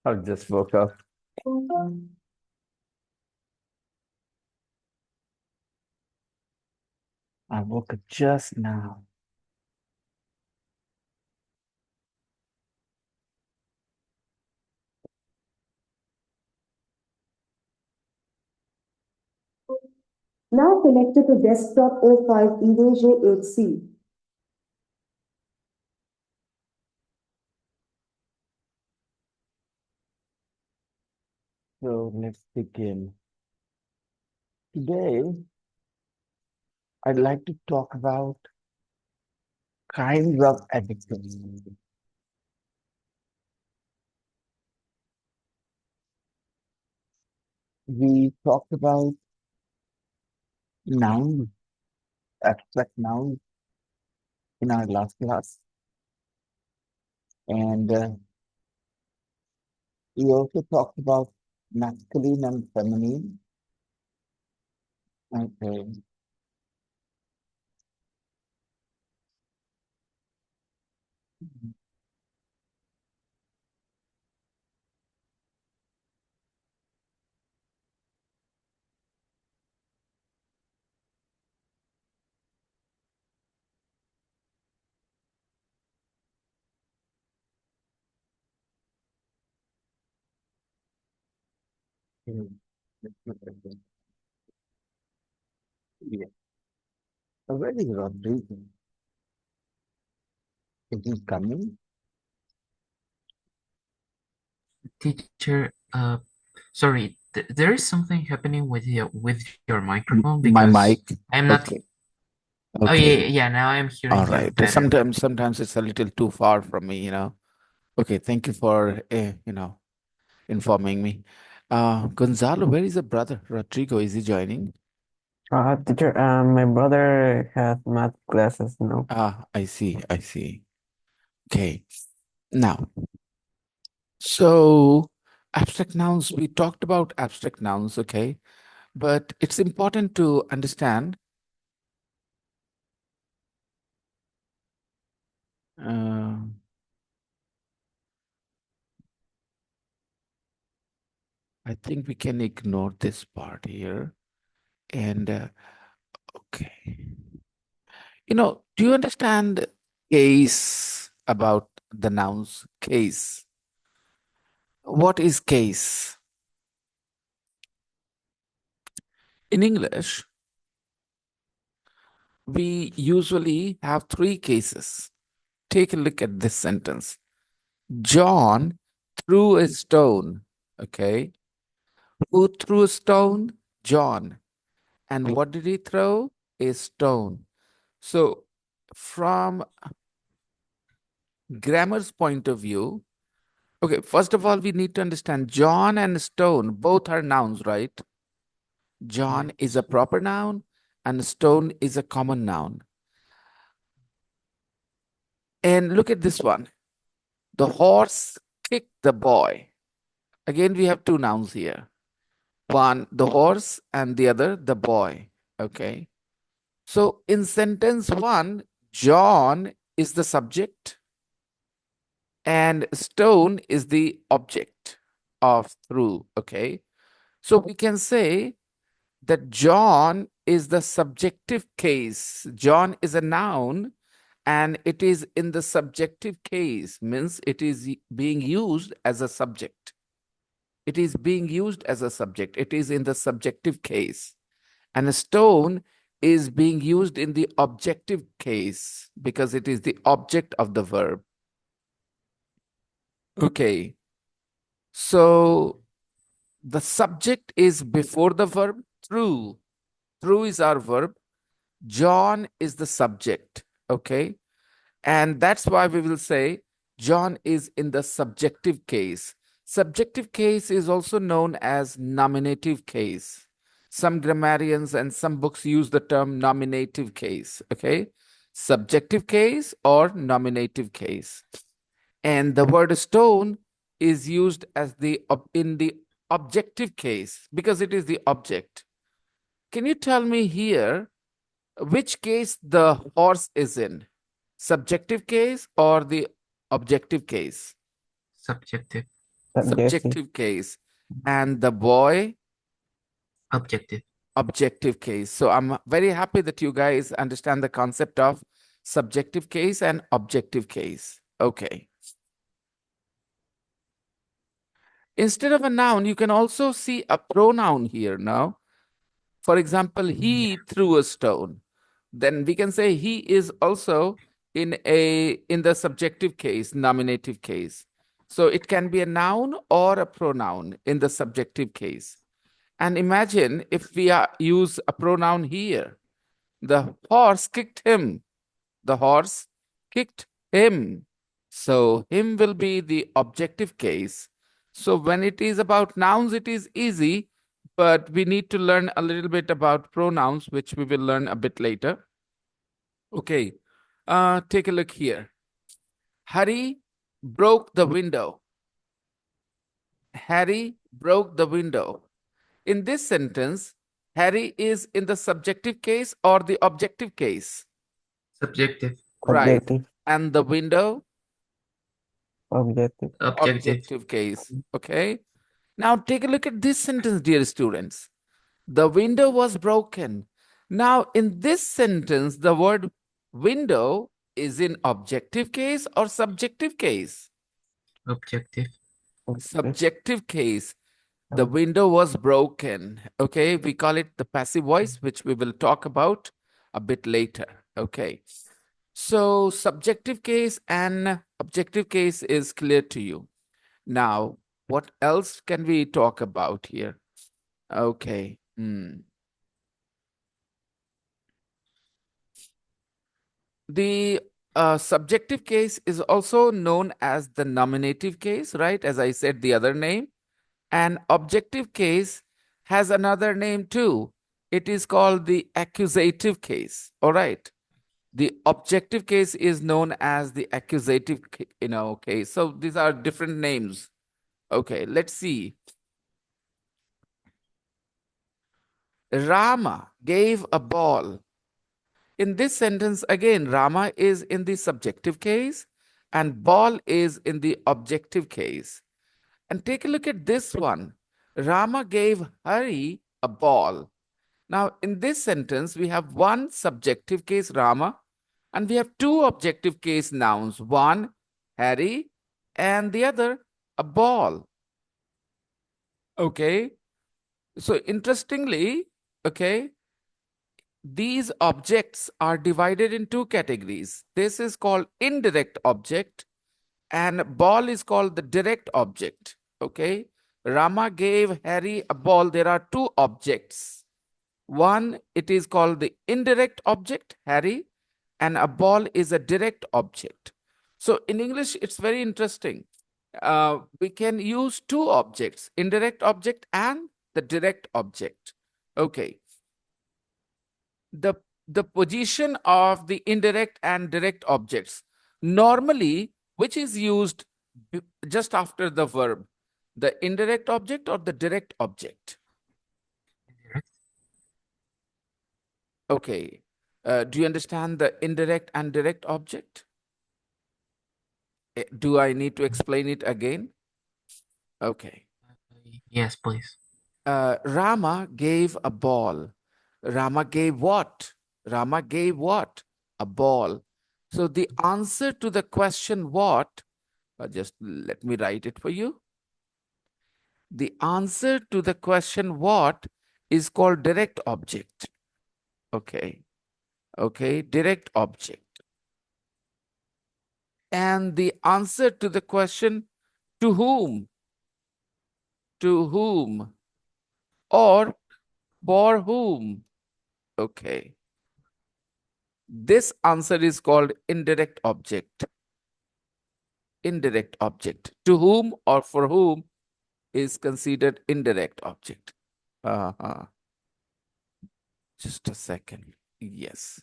I just woke up. I woke up just now. Now connected to desktop O5 Erasure 8C. So let's begin. Today, I'd like to talk about kinds of adjectives. We talked about nouns, abstract nouns in our last class. And we also talked about masculine and feminine. Okay. Mm. Yeah. Where is Rodrigo? Is he coming? Teacher, sorry, there is something happening with your microphone My because mic. I'm not. Okay. Oh yeah, Okay. yeah. Now I'm All hearing you right. better. Sometimes it's a little too far from me. Okay, thank you for informing me. Gonzalo, where is the brother? Rodrigo, is he joining? Teacher, my brother has math classes now. Ah, I see, I see. Okay. Now, so abstract nouns, we talked about abstract nouns, okay? But it's important to understand, uh, I think we can ignore this part here. And okay. Do you understand case about the nouns case? What is case? In English, we usually have three cases. Take a look at this sentence. John threw a stone. Okay. Who threw a stone? John. And what did he throw? A stone. So, from grammar's point of view, okay, first of all, we need to understand John and stone, both are nouns, right? John is a Yes. proper noun and stone is a common noun. And look at this one. The horse kicked the boy. Again, we have two nouns here. One, the horse, and the other, the boy. Okay. So in sentence one, John is the subject and stone is the object of through. Okay. So we can say that John is the subjective case. John is a noun and it is in the subjective case, means it is being used as a subject. It is being used as a subject. It is in the subjective case. And a stone is being used in the objective case because it is the object of the verb. Okay. So the subject is before the verb. Through. Through is our verb. John is the subject. Okay. And that's why we will say John is in the subjective case. Subjective case is also known as nominative case. Some grammarians and some books use the term nominative case. Okay. Subjective case or nominative case. And the word stone is used as in the objective case because it is the object. Can you tell me here which case the horse is in? Subjective case or the objective case? Subjective. Subjective. subjective case, and the boy, Objective. objective case. So I'm very happy that you guys understand the concept of subjective case and objective case. Okay. Instead of a noun, you can also see a pronoun here now. For example, Yeah. he threw a stone. Then we can say he is also in the subjective case, nominative case. So it can be a noun or a pronoun in the subjective case. And imagine if we use a pronoun here. The horse kicked him. The horse kicked him. So him will be the objective case. So when it is about nouns, it is easy, but we need to learn a little bit about pronouns, which we will learn a bit later. Okay, take a look here. Harry broke the window. Harry broke the window. In this sentence, Harry is in the subjective case or the objective case? Subjective. Right. Objective. And the window, Objective. Objective. objective case. Okay. Now take a look at this sentence, dear students. The window was broken. Now, in this sentence, the word window is in objective case or subjective case? Objective. Subjective case. The window was broken. Okay, we call it the passive voice, which we will talk about a bit later. Okay, so subjective case and objective case is clear to you. Now, what else can we talk about here? Okay. The subjective case is also known as the nominative case, right? As I said, the other name. And objective case has another name too. It is called the accusative case. All right. The objective case is known as the accusative, case. So these are different names. Okay, let's see. Rama gave a ball. In this sentence, again, Rama is in the subjective case and ball is in the objective case. And take a look at this one. Rama gave Hari a ball. Now, in this sentence, we have one subjective case, Rama, and we have two objective case nouns, one, Harry, and the other, a ball. Okay. So, interestingly, okay, these objects are divided in two categories. This is called indirect object, and ball is called the direct object. Okay. Rama gave Harry a ball. There are two objects. One, it is called the indirect object, Harry, and a ball is a direct object. So in English, it's very interesting. We can use two objects, indirect object and the direct object. Okay. The position of the indirect and direct objects. Normally, which is used just after the verb? The indirect object or the direct object? Indirect. Okay. Do you understand the indirect and direct object? Do I need to explain it again? Okay. Yes, please. Rama gave a ball. Rama gave what? Rama gave what? A ball. So the answer to the question what, just let me write it for you. The answer to the question what is called direct object. Okay. Okay, direct object. And the answer to the question to whom? To whom? Or for whom? Okay. This answer is called indirect object. Indirect object. To whom or for whom is considered indirect object. Just a second. Yes.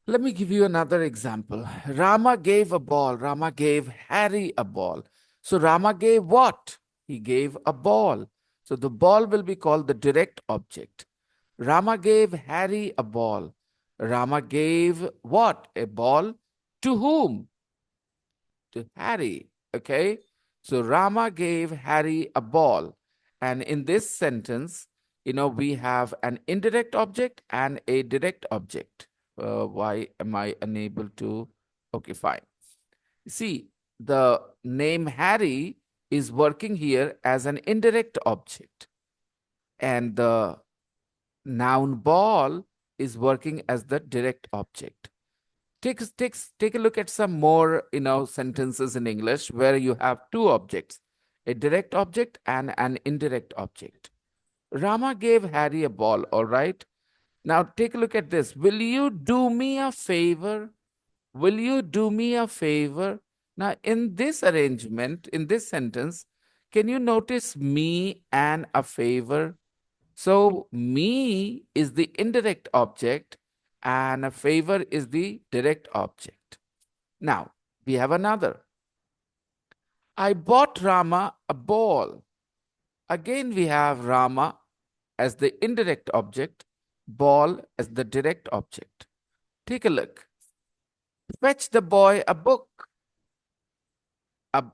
Let me give you another example. Rama gave a ball. Rama gave Harry a ball. So Rama gave what? He gave a ball. So the ball will be called the direct object. Rama gave Harry a ball. Rama gave what? A ball. To whom? To Harry. Okay. So Rama gave Harry a ball. And in this sentence, we have an indirect object and a direct object. Why am I unable to? Okay, fine. See, the name Harry is working here as an indirect object, and the noun ball is working as the direct object. Take a look at some more sentences in English where you have two objects, a direct object and an indirect object. Rama gave Harry a ball, all right? Now take a look at this. Will you do me a favor? Will you do me a favor? Now, in this arrangement, in this sentence, can you notice me and a favor? So, me is the indirect object and a favor is the direct object. Now, we have another. I bought Rama a ball. Again, we have Rama as the indirect object, ball as the direct object. Take a look. Fetch the boy a book.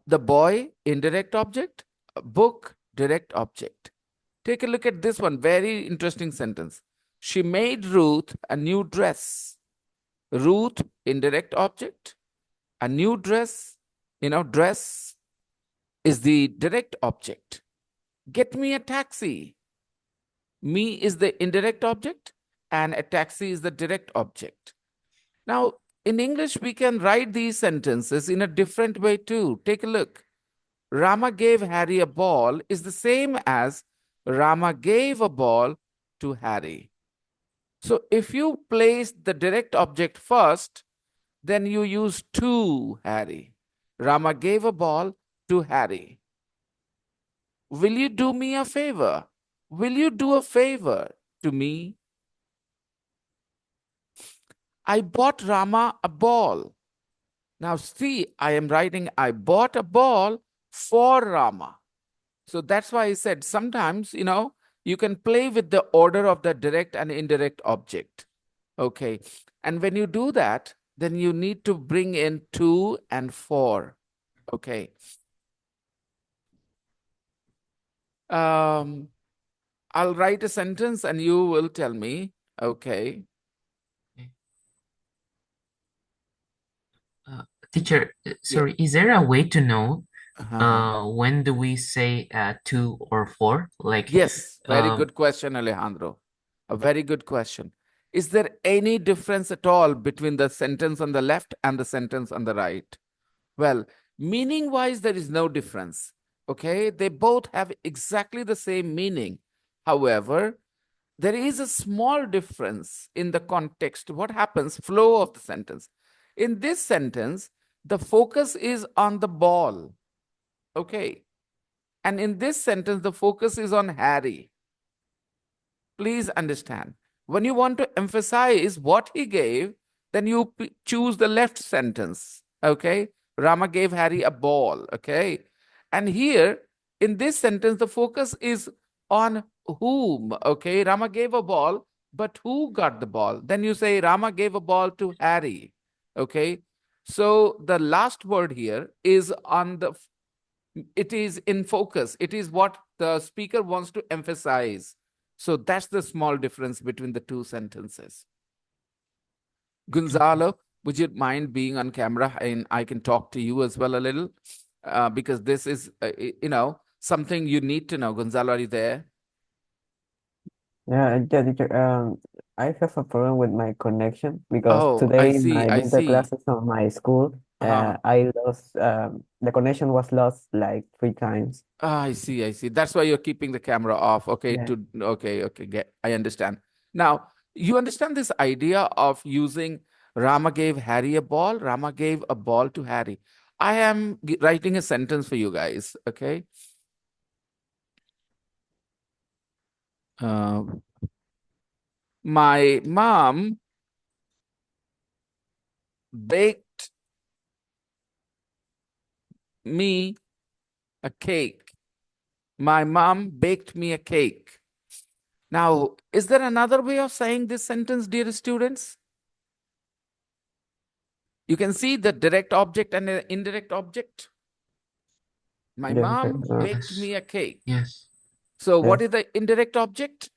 The boy, indirect object, book, direct object. Take a look at this one. Very interesting sentence. She made Ruth a new dress. Ruth, indirect object. A new dress, dress is the direct object. Get me a taxi. Me is the indirect object and a taxi is the direct object. Now, in English, we can write these sentences in a different way too. Take a look. Rama gave Harry a ball is the same as Rama gave a ball to Harry. So if you place the direct object first, then you use to Harry. Rama gave a ball to Harry. Will you do me a favor? Will you do a favor to me? I bought Rama a ball. Now see, I am writing, I bought a ball for Rama. So that's why I said sometimes, you can play with the order of the direct and indirect object. Okay. And when you do that, then you need to bring in to and for. Okay. I'll write a sentence and you will tell me. Okay. Okay. Teacher, Yeah. sorry, is there a way to know Uh-huh. when do we say to or for? Like, Yes, very good question, Alejandro. A very good question. Is there any difference at all between the sentence on the left and the sentence on the right? Well, meaning wise, there is no difference. Okay, they both have exactly the same meaning. However, there is a small difference in the context. What happens? Flow of the sentence. In this sentence, the focus is on the ball. Okay. And in this sentence, the focus is on Harry. Please understand. When you want to emphasize what he gave, then you choose the left sentence. Okay. Rama gave Harry a ball. Okay. And here in this sentence, the focus is on whom. Okay. Rama gave a ball, but who got the ball? Then you say Rama gave a ball to Harry. Okay. So the last word here is on the, it is in focus. It is what the speaker wants to emphasize. So that's the small difference between the two sentences. Gonzalo, would you mind being on camera and I can talk to you as well a little? Because this is, something you need to know. Gonzalo, are you there? Yeah, teacher. I have a problem with my connection because Oh, I today in see. my I winter see. classes on my school, Uh-huh. I lost the connection was lost like 3 times. I see. I see. That's why you're keeping the camera off. Okay. Yeah. Okay. I understand. Now, you understand this idea of using Rama gave Harry a ball. Rama gave a ball to Harry. I am writing a sentence for you guys. Okay. Uh, my mom baked me a cake. My mom baked me a cake. Now, is there another way of saying this sentence, dear students? You can see the direct object and the indirect object. My Yes, mom baked Yes. me a cake. Yes. So what yes, is the indirect object?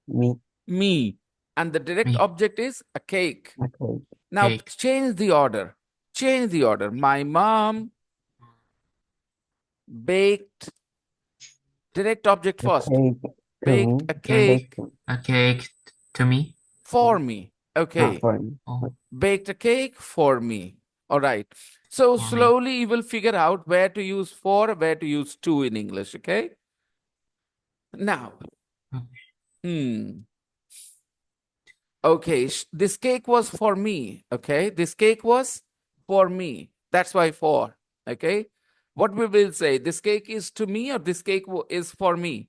me, Me. And the direct Me. object is a cake. okay, Now Cake. change the order. Change the order. My mom baked, direct object a first. cake to Baked me, a Cake. cake A cake to me. for me. not Okay. for me. Oh, Baked a cake for me. All right. So for me. slowly you will figure out where to use for, where to use to in English. Okay. Now, hmm. Okay, this cake was for me. Okay, this cake was for me. That's why for. Okay, what we will say, this cake is to me or this cake is for me,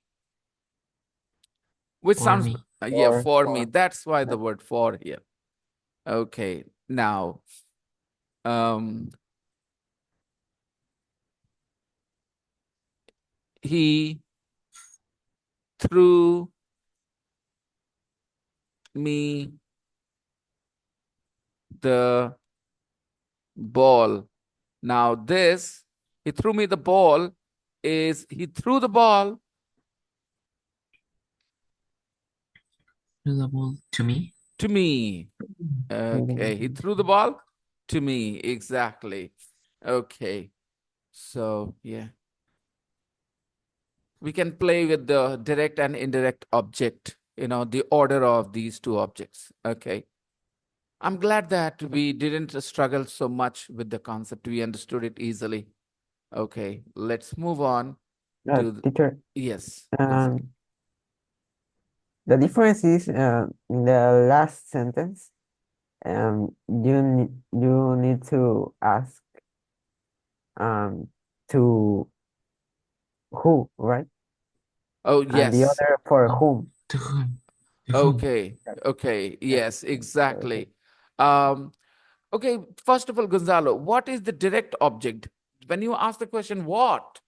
which For sounds, me. yeah, for me. For, That's why yeah, the word for here. Okay, now, um, he threw me the ball. Now, this, he threw me the ball, is he threw the ball Available to me. to me. mm, Okay, he threw the ball to me. Exactly. Okay, so yeah, we can play with the direct and indirect object, the order of these two objects. Okay, I'm glad that we didn't struggle so much with the concept. We understood it easily. Okay, let's move on to, teacher, yes, Gonzalo. um, the difference is in the last sentence, you need to ask um to who, right? Oh, And the yes. other for Oh, whom. to whom? To whom? Okay, Right. okay, Yeah. yes, Okay, okay. exactly. Um, Okay, first of all, Gonzalo, what is the direct object? When you ask the question, what,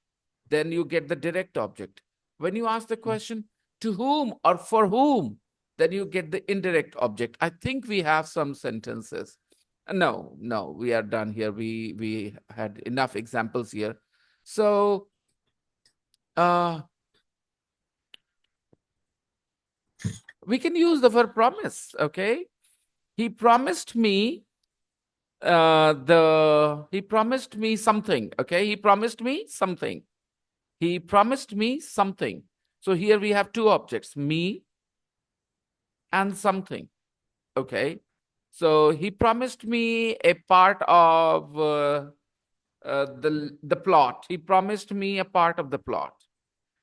then you get the direct object. When you ask the question, to whom or for whom, then you get the indirect object. I think we have some sentences. No, no, we are done here. We had enough examples here. So uh, we can use the verb promise, okay? He promised me he promised me something. Okay, he promised me something. He promised me something. So here we have two objects, me and something. Okay, so he promised me a part of the plot. He promised me a part of the plot.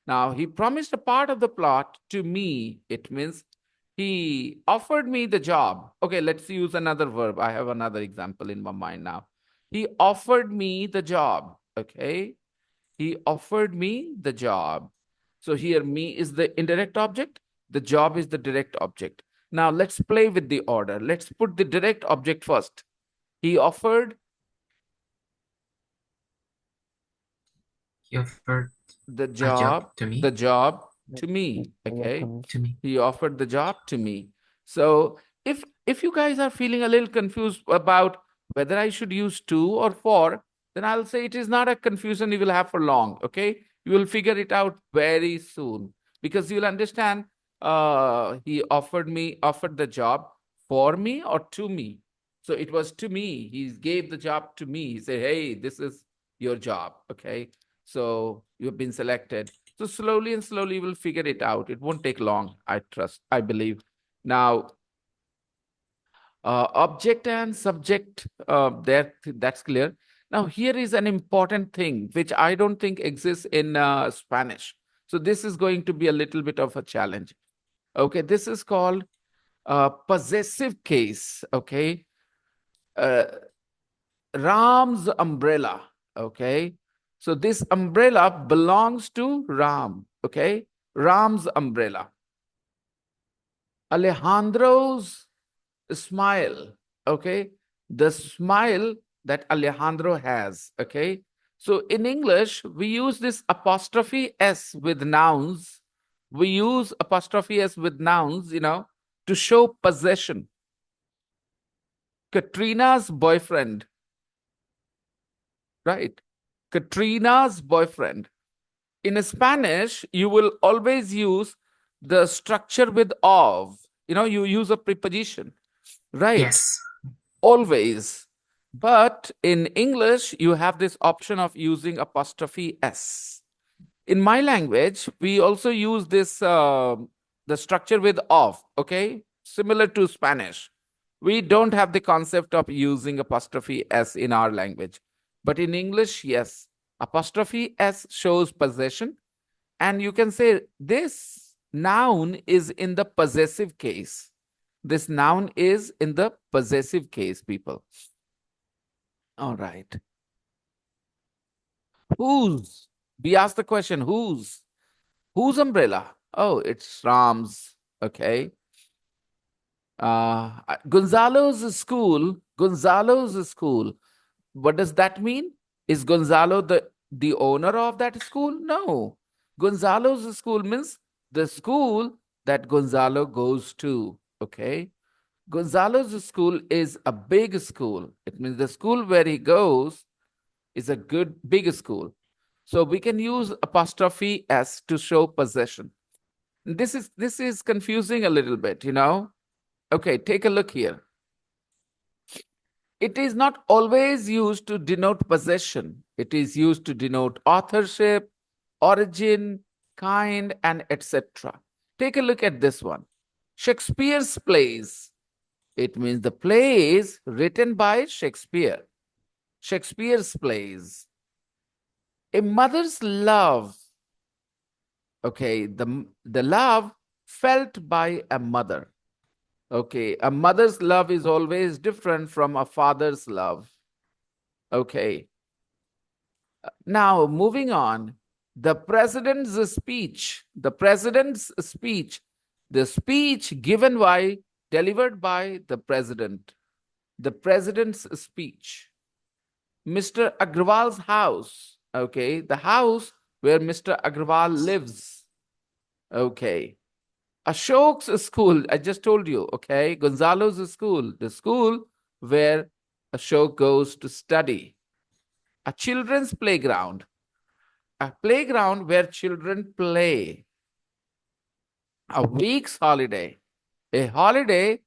Now, he promised a part of the plot to me. It means he offered me the job. Okay, let's use another verb. I have another example in my mind now. He offered me the job. Okay, he offered me the job. So here, me is the indirect object, the job is the direct object. Now, let's play with the order. Let's put the direct object first. He offered He offered the a job job, to me. the job Yes, to me. yeah, to Okay. me. To me. He offered the job to me. So if you guys are feeling a little confused about whether I should use to or for, then I'll say it is not a confusion you will have for long. Okay. You will figure it out very soon because you'll understand he offered the job for me or to me. So it was to me. He gave the job to me. He said, hey, this is your job. Okay. So you have been selected. So slowly and slowly we'll figure it out. It won't take long, I trust, I believe. Now, object and subject, that's clear. Now, here is an important thing which I don't think exists in Spanish. So this is going to be a little bit of a challenge. Okay, this is called possessive case. Okay, uh, Ram's umbrella. Okay. So this umbrella belongs to Ram. Okay. Ram's umbrella. Alejandro's smile. Okay. The smile that Alejandro has. Okay. So in English, we use this apostrophe S with nouns. We use apostrophe S with nouns, to show possession. Katrina's boyfriend, right? Katrina's boyfriend. In Spanish, you will always use the structure with of. You use a preposition, right? Yes. Always. But in English, you have this option of using apostrophe S. In my language, we also use this the structure with of, okay? Similar to Spanish. We don't have the concept of using apostrophe S in our language. But in English, yes, apostrophe S shows possession. And you can say this noun is in the possessive case. This noun is in the possessive case, people. All right. Whose? We asked the question, whose? Whose umbrella? Oh, it's Ram's. Okay. Gonzalo's school. Gonzalo's school. What does that mean? Is Gonzalo the owner of that school? No. Gonzalo's school means the school that Gonzalo goes to. Okay. Gonzalo's school is a big school. It means the school where he goes is a good big school. So we can use apostrophe s to show possession. This is confusing a little bit. Okay, take a look here. It is not always used to denote possession. It is used to denote authorship, origin, kind, and etc. Take a look at this one. Shakespeare's plays. It means the plays written by Shakespeare. Shakespeare's plays. A mother's love. Okay, the love felt by a mother. Okay, a mother's love is always different from a father's love. Okay, now moving on. The president's speech. The president's speech. The speech given by, delivered by the president. The president's speech. Mr. Agrawal's house. Okay, the house where Mr. Agrawal lives. Okay. Ashok's school, I just told you, okay? Gonzalo's school, the school where Ashok goes to study. A children's playground, a playground where children play. A week's holiday, a holiday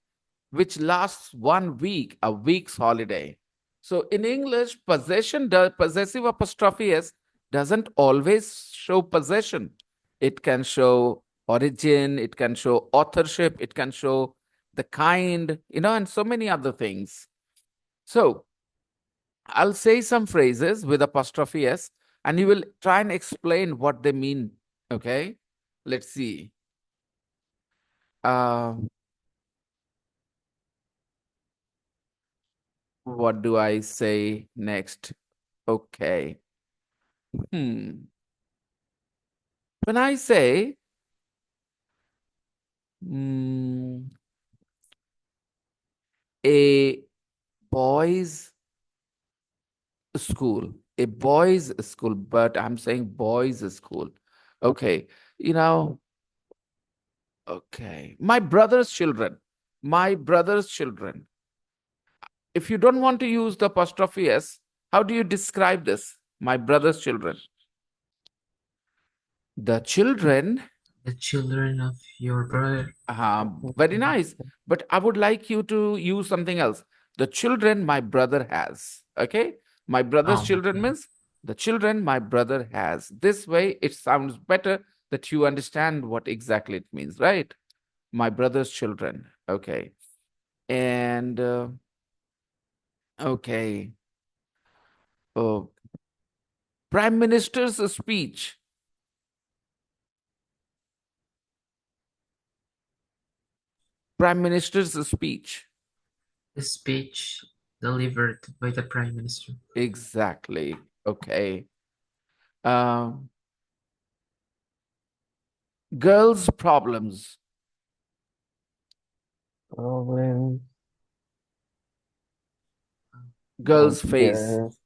which lasts 1 week, a week's holiday. So in English, possessive apostrophe s doesn't always show possession. It can show origin, it can show authorship, it can show the kind, and so many other things. So I'll say some phrases with apostrophe s, and you will try and explain what they mean. Okay, let's see. Um, what do I say next? Okay. Hmm. When I say mm, a boys' a boys' school, but I'm saying boys' school. Okay. You know, okay. My brother's children. If you don't want to use the apostrophe s, how do you describe this? My brother's children. The children. The children of your brother. Very nice. But I would like you to use something else. The children my brother has. Okay? My brother's Oh, children okay. means the children my brother has. This way it sounds better that you understand what exactly it means, right? My brother's children. Okay. And okay. Oh, Prime Minister's speech. Prime Minister's speech. The speech delivered by the Prime Minister. Exactly. Okay. Um, girls' problems. Problems that Girls face. girls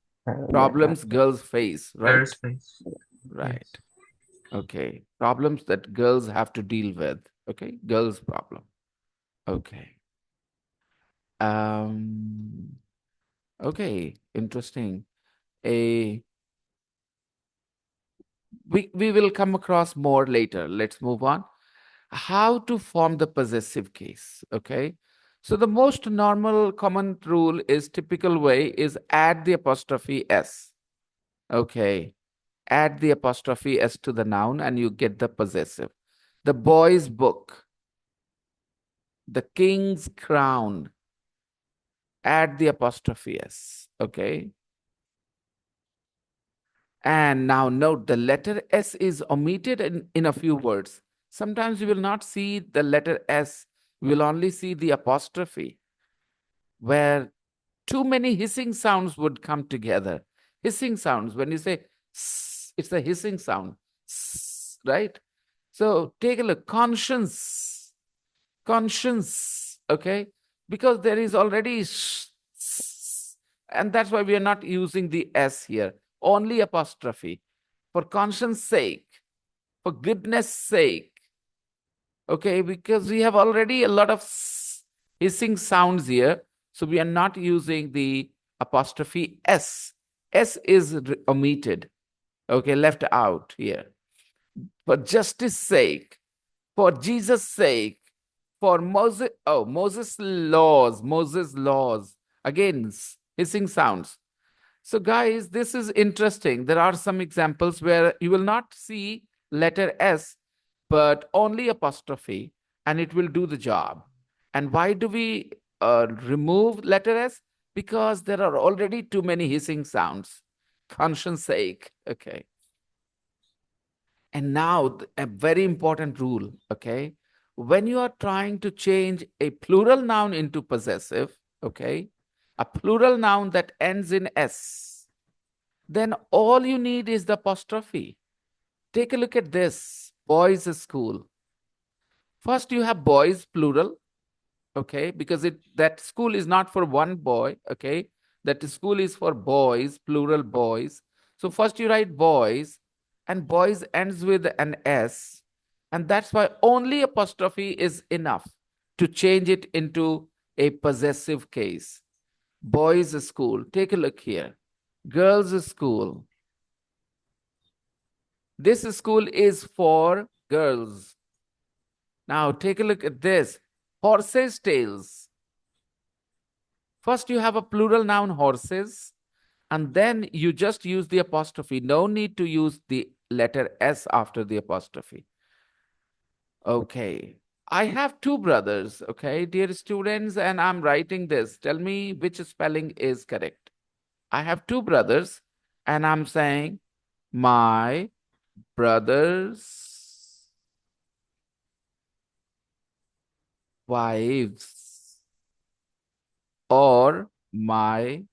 Problems girls face, Girl's right? face. Right. Yes. Okay. Problems that girls have to deal with. Okay. Girls' problem. Okay. Um, okay. Interesting. A We will come across more later. Let's move on. How to form the possessive case. Okay. So the most normal common rule is typical way is add the apostrophe s. Okay. Add the apostrophe s to the noun and you get the possessive. The boy's book, the king's crown, add the apostrophe s. Okay. And now note the letter S is omitted in a few words. Sometimes you will not see the letter S, you will only see the apostrophe, where too many hissing sounds would come together. Hissing sounds, when you say s, it's a hissing sound, s, right? So take a look, conscience, conscience, okay? Because there is already and that's why we are not using the S here, only apostrophe. For conscience sake, for goodness sake, okay? Because we have already a lot of hissing sounds here, so we are not using the apostrophe S. S is omitted, okay, left out here. For justice sake, for Jesus' sake, for Moses, oh, Moses' laws. Again, hissing sounds. So, guys, this is interesting. There are some examples where you will not see letter S, but only apostrophe, and it will do the job. And why do we remove letter S? Because there are already too many hissing sounds. Conscience sake. Okay. And now, a very important rule, okay? When you are trying to change a plural noun into possessive, okay, a plural noun that ends in S, then all you need is the apostrophe. Take a look at this boys' school. First, you have boys, plural, okay, because that school is not for one boy, okay, that school is for boys, plural boys. So first you write boys, and boys ends with an S, and that's why only apostrophe is enough to change it into a possessive case. Boys school, take a look here. Girls school, this school is for girls. Now take a look at this, horses tails. First, you have a plural noun, horses, and then you just use the apostrophe. No need to use the letter S after the apostrophe. Okay. I have two brothers, okay, dear students, and I'm writing this. Tell me which spelling is correct. I have two brothers, and I'm saying my brothers' wives or my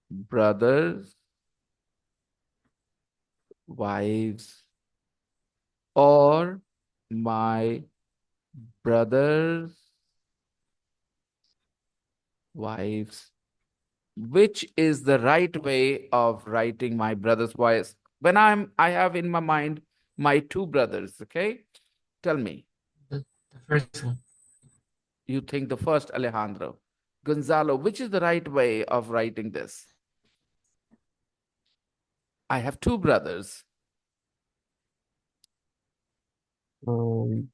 brothers' wives or my brother's wives. Which is the right way of writing my brother's wives? When I have in my mind my two brothers, okay? Tell me, The first one. you think the first, Alejandro. Gonzalo, which is the right way of writing this? I have two brothers. Um,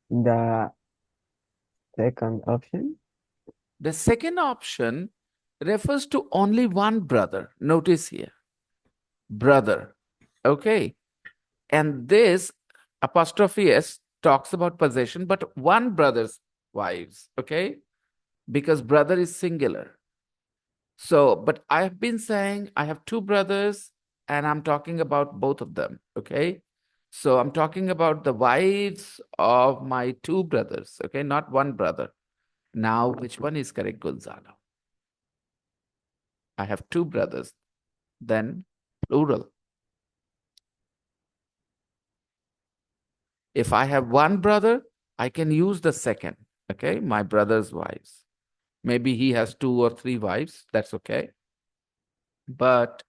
the second option. The second option refers to only one brother. Notice here, brother. Okay. And this apostrophe S talks about possession, but one brother's wives. Okay. Because brother is singular. So, but I've been saying I have two brothers and I'm talking about both of them. Okay. So I'm talking about the wives of my two brothers. Okay. Not one brother. Now, which one is correct, Gonzalo? I have two brothers, then plural. If I have one brother, I can use the second, okay? My brother's wives. Maybe he has two or three wives, that's okay. But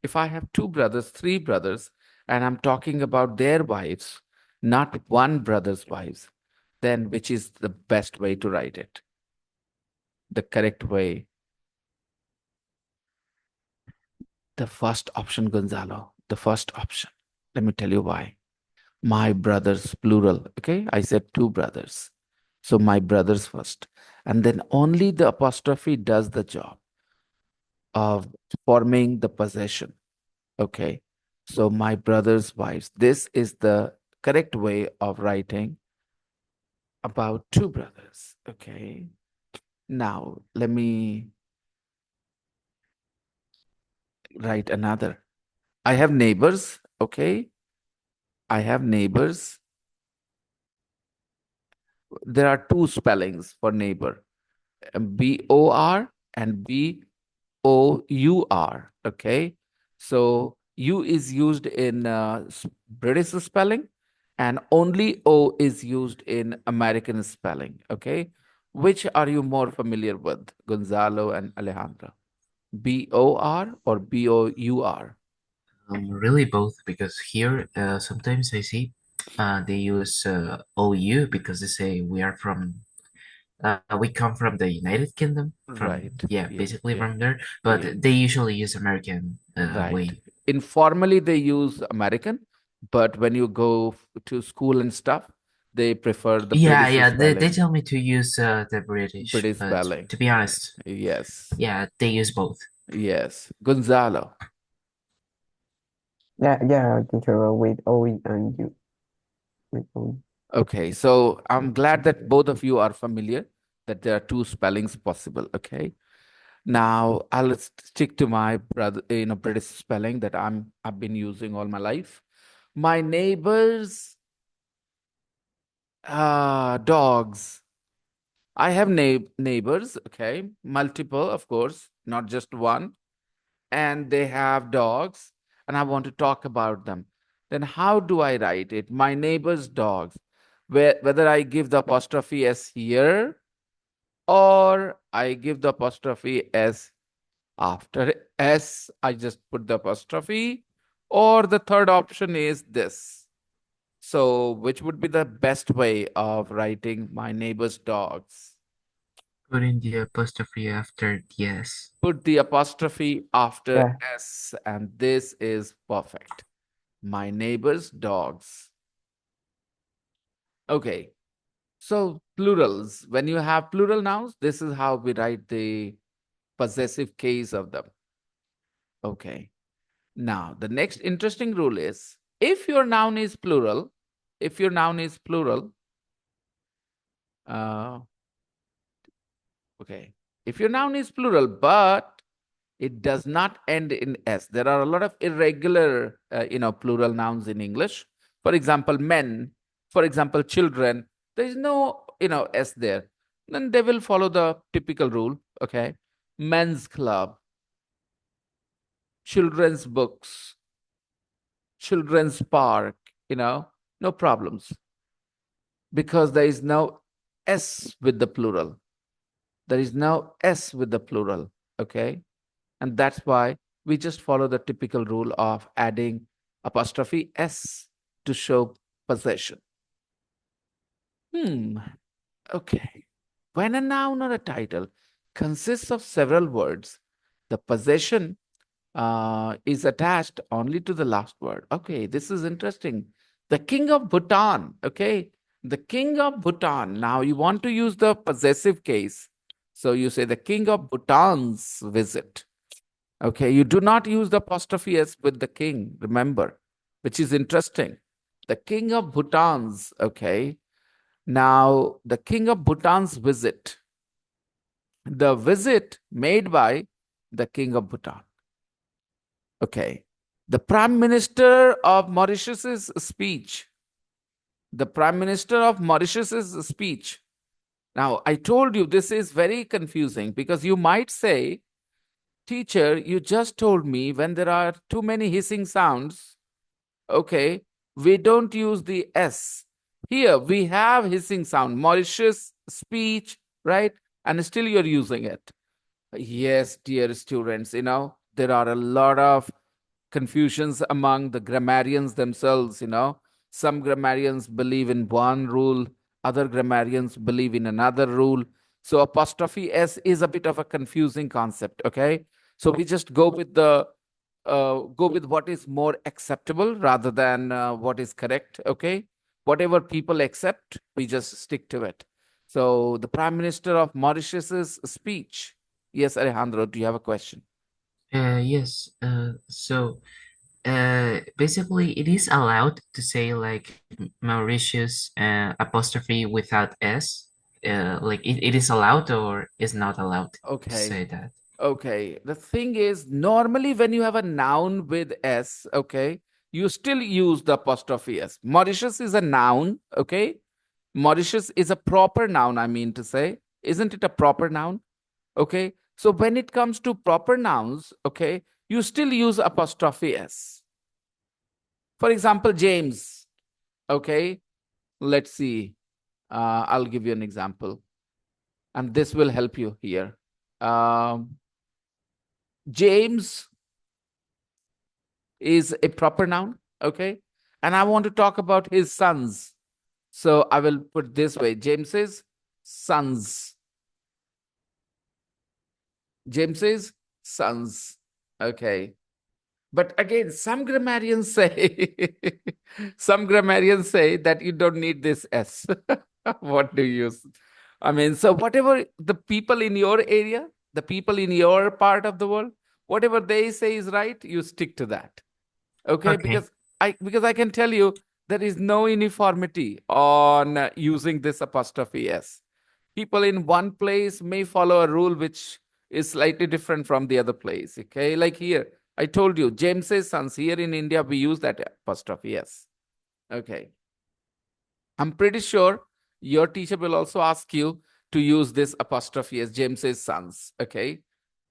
if I have two brothers, three brothers, and I'm talking about their wives, not one brother's wives, then which is the best way to write it? The correct way. The first option, Gonzalo, the first option. Let me tell you why. My brothers, plural. Okay, I said two brothers. So my brothers first. And then only the apostrophe does the job of forming the possession. Okay, so my brother's wives. This is the correct way of writing about two brothers. Okay, now let me write another. I have neighbors. Okay, I have neighbors. There are two spellings for neighbor, BOR and BOUR. Okay, so U is used in British spelling, and only O is used in American spelling. Okay, which are you more familiar with, Gonzalo and Alejandro? BOR or BOUR? Really both, because here sometimes I see they use OU because they say we come from the United Kingdom, from Right. yeah, Yeah. basically Yeah. from there, Yeah. but they usually use American Right. way. Informally, they use American, but when you go to school and stuff, they prefer the Yeah, British yeah, they spelling. tell me to use the British, British but spelling. to be honest, Yes. yeah, they use both. Yes. Gonzalo. Yeah, teacher, with O and U. With O. Okay. So I'm glad that both of you are familiar that there are two spellings possible. Okay. Now I'll stick to my brother, British spelling that I've been using all my life. My neighbors, dogs. I have neighbors, okay, multiple, of course, not just one, and they have dogs, and I want to talk about them. Then how do I write it? My neighbor's dogs. Whether I give the apostrophe s here or I give the apostrophe s after s, I just put the apostrophe, or the third option is this. So, which would be the best way of writing my neighbor's dogs? Putting the apostrophe after the S. Put the apostrophe after Yeah, S, and this is perfect. My neighbor's dogs. Okay, so plurals. When you have plural nouns, this is how we write the possessive case of them. Okay, now the next interesting rule is if your noun is plural, if your noun is plural, uh, okay, if your noun is plural, but it does not end in s. There are a lot of irregular, plural nouns in English. For example, men. For example, children. There is no, s there. Then they will follow the typical rule. Okay, men's club, children's books, children's park. No problems because there is no s with the plural. There is no s with the plural. Okay, and that's why we just follow the typical rule of adding apostrophe s to show possession. Hmm. Okay. When a noun or a title consists of several words, the possession is attached only to the last word. Okay, this is interesting. The king of Bhutan. Okay, the king of Bhutan. Now you want to use the possessive case. So you say the king of Bhutan's visit. Okay, you do not use the apostrophe s with the king, remember, which is interesting. The king of Bhutan's, okay. Now, the king of Bhutan's visit, the visit made by the king of Bhutan. Okay. The prime minister of Mauritius's speech, the prime minister of Mauritius's speech. Now, I told you this is very confusing because you might say, teacher, you just told me when there are too many hissing sounds, okay, we don't use the S. Here we have hissing sound, Mauritius speech, right? And still you're using it. Yes, dear students, there are a lot of confusions among the grammarians themselves. Some grammarians believe in one rule, other grammarians believe in another rule. So apostrophe S is a bit of a confusing concept, okay? So we just go with the go with what is more acceptable rather than what is correct. Okay. Whatever people accept, we just stick to it. So the Prime Minister of Mauritius's speech. Yes, Alejandro, do you have a question? Yes. Basically, it is allowed to say like Mauritius apostrophe without S. Like it is allowed or is not allowed to Okay. say that. Okay. The thing is, normally when you have a noun with S, okay, you still use the apostrophe S. Mauritius is a noun, okay? Mauritius is a proper noun, I mean to say. Isn't it a proper noun? Okay. So when it comes to proper nouns, okay, you still use apostrophe S. For example, James, okay, let's see. I'll give you an example, and this will help you here. James is a proper noun, okay? And I want to talk about his sons. So I will put this way, James's sons. James's sons. Okay. But again, some grammarians say some grammarians say that you don't need this S. What do you use? I mean, so whatever the people in your area, the people in your part of the world, whatever they say is right, you stick to that. Okay, Okay. because I can tell you there is no uniformity on using this apostrophe S. People in one place may follow a rule which is slightly different from the other place. Okay, like here, I told you, James's sons. Here in India, we use that apostrophe S. Okay, I'm pretty sure your teacher will also ask you to use this apostrophe S, James's sons. Okay,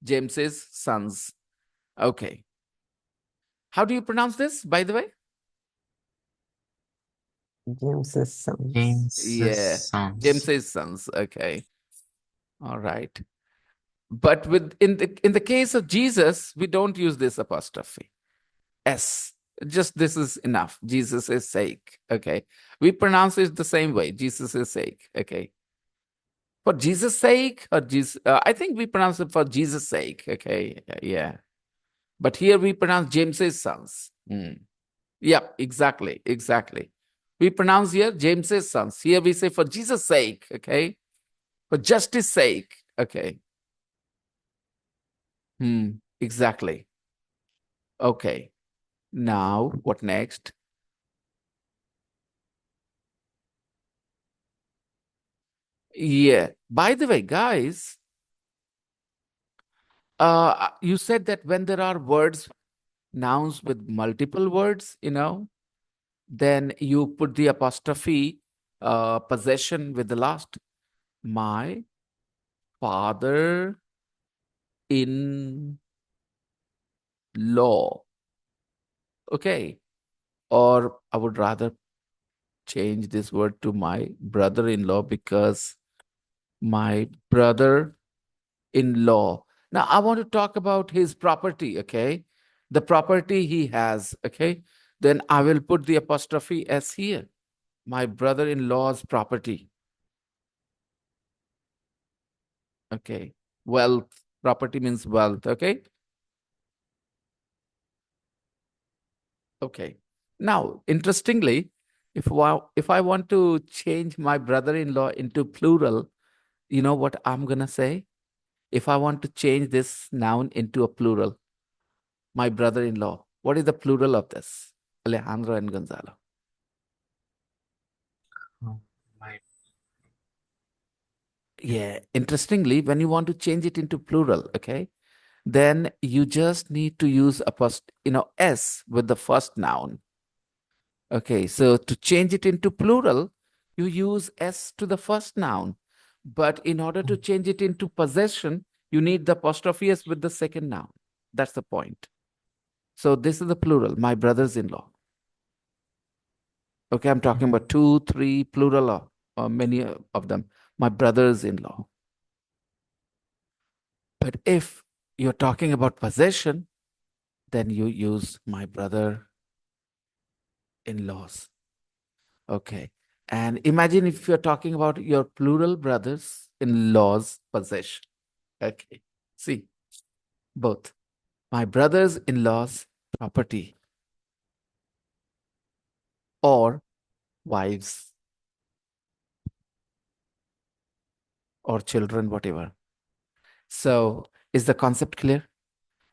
James's sons. Okay, how do you pronounce this, by the way? James's sons. James's Yeah, sons. James's sons. Okay, all right. But with in the case of Jesus, we don't use this apostrophe S. Just this is enough. Jesus' sake. Okay, we pronounce it the same way. Jesus' sake. Okay, for Jesus' sake, or Jesus. I think we pronounce it for Jesus' sake. Okay, yeah. But here we pronounce James's sons. Yep, exactly, exactly. We pronounce here James's sons. Here we say for Jesus' sake. Okay, for justice sake. Okay. Exactly. Okay. Now, what next? Yeah. By the way, guys, you said that when there are words, nouns with multiple words, then you put the apostrophe possession with the last. My father in law. Okay. Or I would rather change this word to my brother in law because my brother in law. Now, I want to talk about his property, okay? The property he has, okay? Then I will put the apostrophe S here. My brother in law's property, okay? Wealth, property means wealth, okay? Okay. Now, interestingly, if I want to change my brother in law into plural, you know what I'm going to say? If I want to change this noun into a plural, my brother in law, what is the plural of this? Alejandro and Gonzalo. Oh, my. Yeah, interestingly, when you want to change it into plural, okay, then you just need to use s with the first noun. Okay, so to change it into plural, you use s to the first noun. But in order to change it into possession, you need the apostrophe s with the second noun. That's the point. So this is the plural, my brothers-in-law. Okay, I'm talking about two, three, plural, or many of them. My brothers-in-law. But if you're talking about possession, then you use my brother in laws. Okay. And imagine if you're talking about your plural brothers in laws possession. Okay. See, both. My brother's in law's property or wives or children, whatever. So, is the concept clear?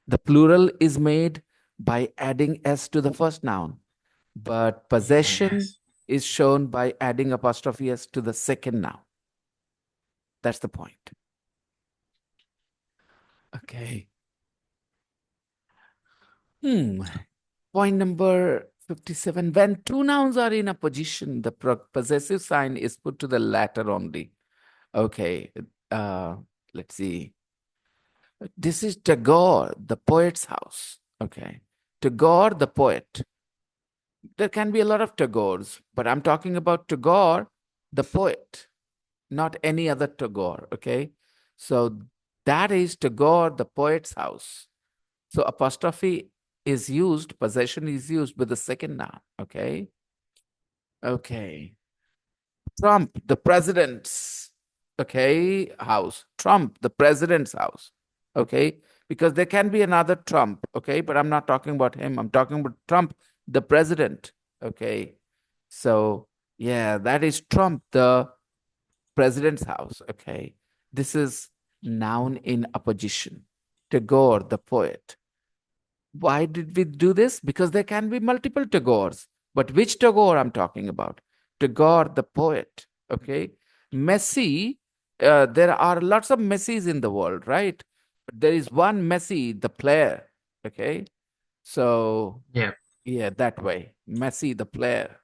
The plural is made by adding s to the first noun, but possession Yes. is shown by adding apostrophe s to the second noun. That's the point. Okay. Hmm. Point number 57. When two nouns are in a position, the possessive sign is put to the latter only. Okay. Uh, let's see. This is Tagore, the poet's house. Okay. Tagore, the poet. There can be a lot of Tagores, but I'm talking about Tagore, the poet, not any other Tagore. Okay. So that is Tagore, the poet's house. So apostrophe is used, possession is used with the second noun. Okay. Okay. Trump, the president's, okay, house. Trump, the president's house. Okay. Because there can be another Trump. Okay. But I'm not talking about him. I'm talking about Trump, the president. Okay. So, yeah, that is Trump, the president's house. Okay. This is noun in apposition. Tagore, the poet. Why did we do this? Because there can be multiple Tagores. But which Tagore I'm talking about? Tagore, the poet. Okay. Messi, there are lots of Messis in the world, right? But there is one Messi, the player. Okay. So, Yeah. yeah, that way. Messi, the player.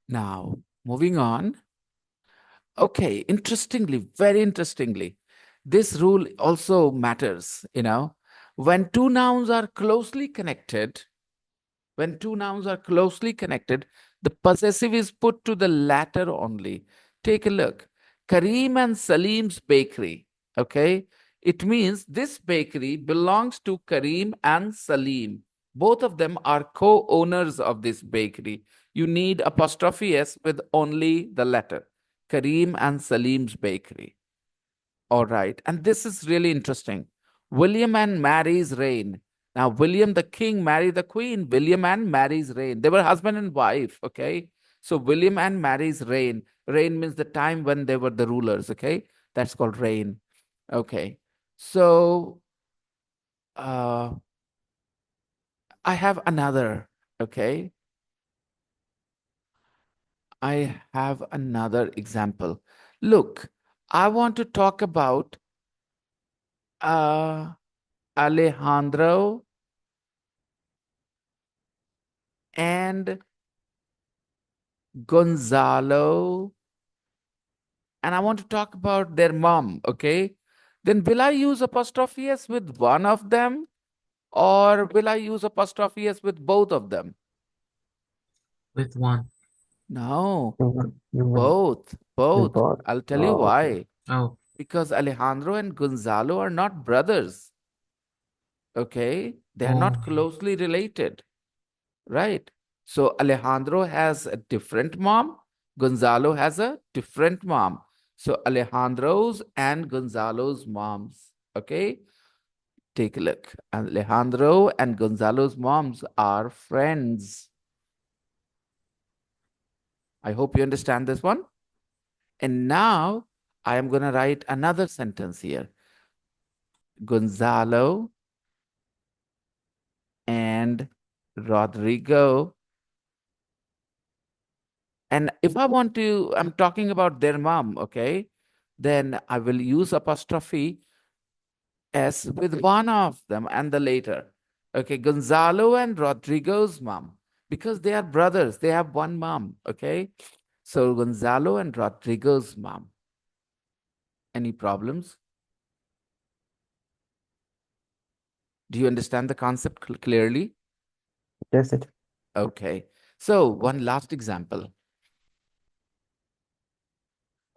Now, moving on. Okay, interestingly, very interestingly, this rule also matters, when two nouns are closely connected, when two nouns are closely connected, the possessive is put to the latter only. Take a look. Kareem and Salim's bakery. Okay. It means this bakery belongs to Kareem and Salim. Both of them are co owners of this bakery. You need apostrophe S with only the letter. Kareem and Salim's bakery. All right. And this is really interesting. William and Mary's reign. Now, William the king married the queen. William and Mary's reign. They were husband and wife. Okay. So, William and Mary's reign. Reign means the time when they were the rulers. Okay. That's called reign. Okay. So, uh, I have another. Okay. I have another example. Look, I want to talk about uh, Alejandro and Gonzalo, and I want to talk about their mom, okay? Then will I use apostrophe S with one of them or will I use apostrophe S with both of them? With one. No, You will both, you both. bought. I'll tell you Oh, okay. why. Oh, Because Alejandro and Gonzalo are not brothers, okay? They are oh, not closely related. Right. So Alejandro has a different mom. Gonzalo has a different mom. So Alejandro's and Gonzalo's moms. Okay. Take a look. Alejandro and Gonzalo's moms are friends. I hope you understand this one. And now I am going to write another sentence here. Gonzalo and Rodrigo. And if I want to, I'm talking about their mom, okay? Then I will use apostrophe S with one of them and the later. Okay, Gonzalo and Rodrigo's mom, because they are brothers, they have one mom, okay? So Gonzalo and Rodrigo's mom. Any problems? Do you understand the concept clearly? Yes, it. Okay. So one last example.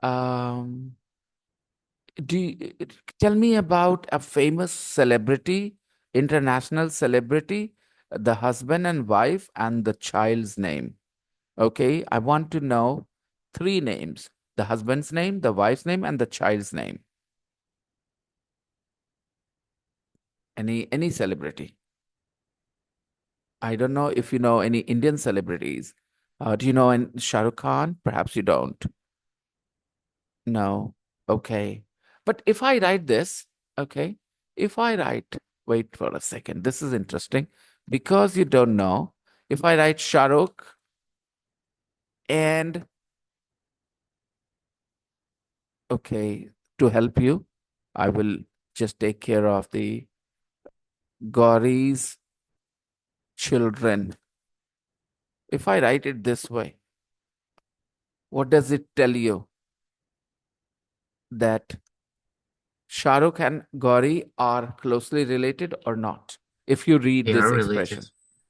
Um, tell me about a famous celebrity, international celebrity, the husband and wife, and the child's name. Okay, I want to know three names: the husband's name, the wife's name, and the child's name. Any celebrity. I don't know if you know any Indian celebrities. Do you know Shah Rukh Khan? Perhaps you don't. No. Okay. But if I write this, okay, if I write, wait for a second, this is interesting because you don't know. If I write Shah Rukh and, okay, to help you, I will just take care of the Gauri's children. If I write it this way, what does it tell you? That Shah Rukh and Gauri are closely related or not? If you read They are this related. expression.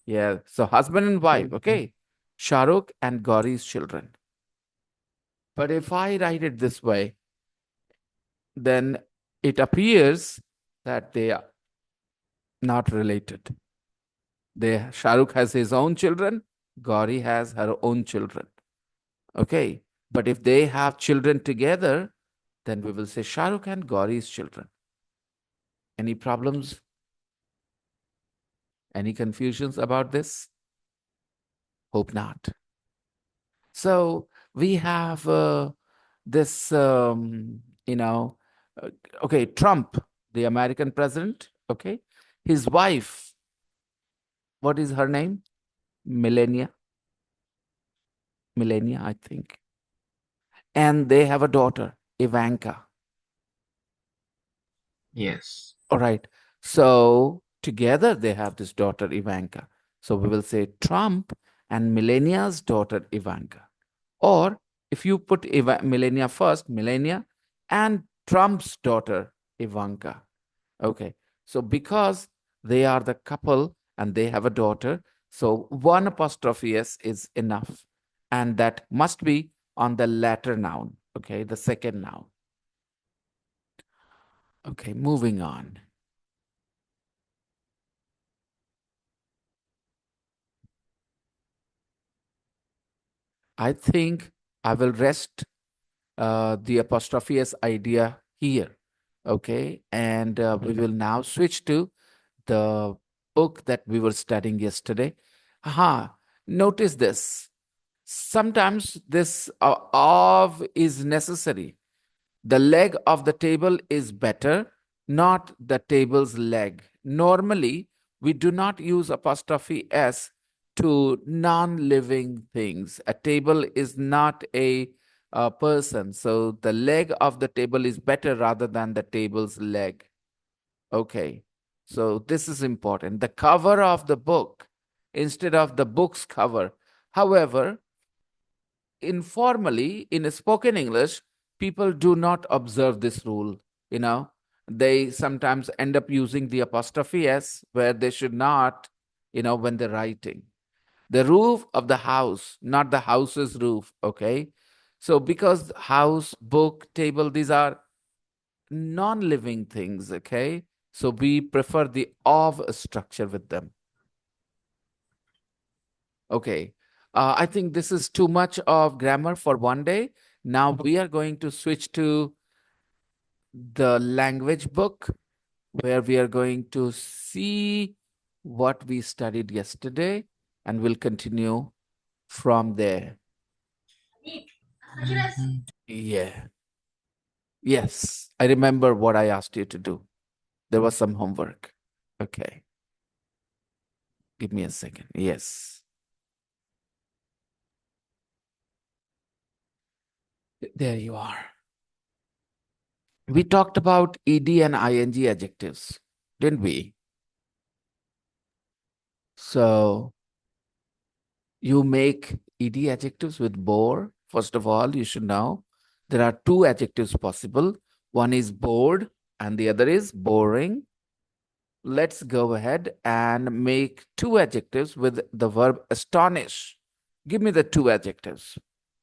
Yeah. So husband and wife, Mhm. okay? Shah Rukh and Gauri's children. But if I write it this way, then it appears that they are not related. Shah Rukh has his own children, Gauri has her own children. Okay. But if they have children together, then we will say Shah Rukh and Gauri's children. Any problems? Any confusions about this? Hope not. So we have this, you know, uh, okay, Trump, the American president, okay, his wife, what is her name? Melania, Melania, I think. And they have a daughter, Ivanka. Yes. All right. So together they have this daughter, Ivanka. So we will say Trump and Melania's daughter, Ivanka. Or if you put Melania first, Melania and Trump's daughter, Ivanka. Okay. So because they are the couple and they have a daughter, so one apostrophe S is enough. And that must be on the latter noun. Okay. The second noun. Okay. Moving on. I think I will rest the apostrophe S idea here. Okay. And we will now switch to the book that we were studying yesterday. Aha, notice this. Sometimes this of is necessary. The leg of the table is better, not the table's leg. Normally, we do not use apostrophe S to non living things. A table is not a person. So the leg of the table is better rather than the table's leg. Okay. So this is important. The cover of the book instead of the book's cover. However, informally in spoken English, people do not observe this rule. You know, they sometimes end up using the apostrophe S where they should not, when they're writing. The roof of the house, not the house's roof. Okay. So because house, book, table, these are non-living things. Okay. So we prefer the of structure with them. Okay. I think this is too much of grammar for one day. Now we are going to switch to the language book where we are going to see what we studied yesterday and we'll continue from there. Mhm. Yeah. Yes. I remember what I asked you to do. There was some homework. Okay. Give me a second. Yes. There you are. We talked about ed and ing adjectives, didn't we? So you make ed adjectives with bore. First of all, you should know there are two adjectives possible. One is bored and the other is boring. Let's go ahead and make two adjectives with the verb astonish. Give me the two adjectives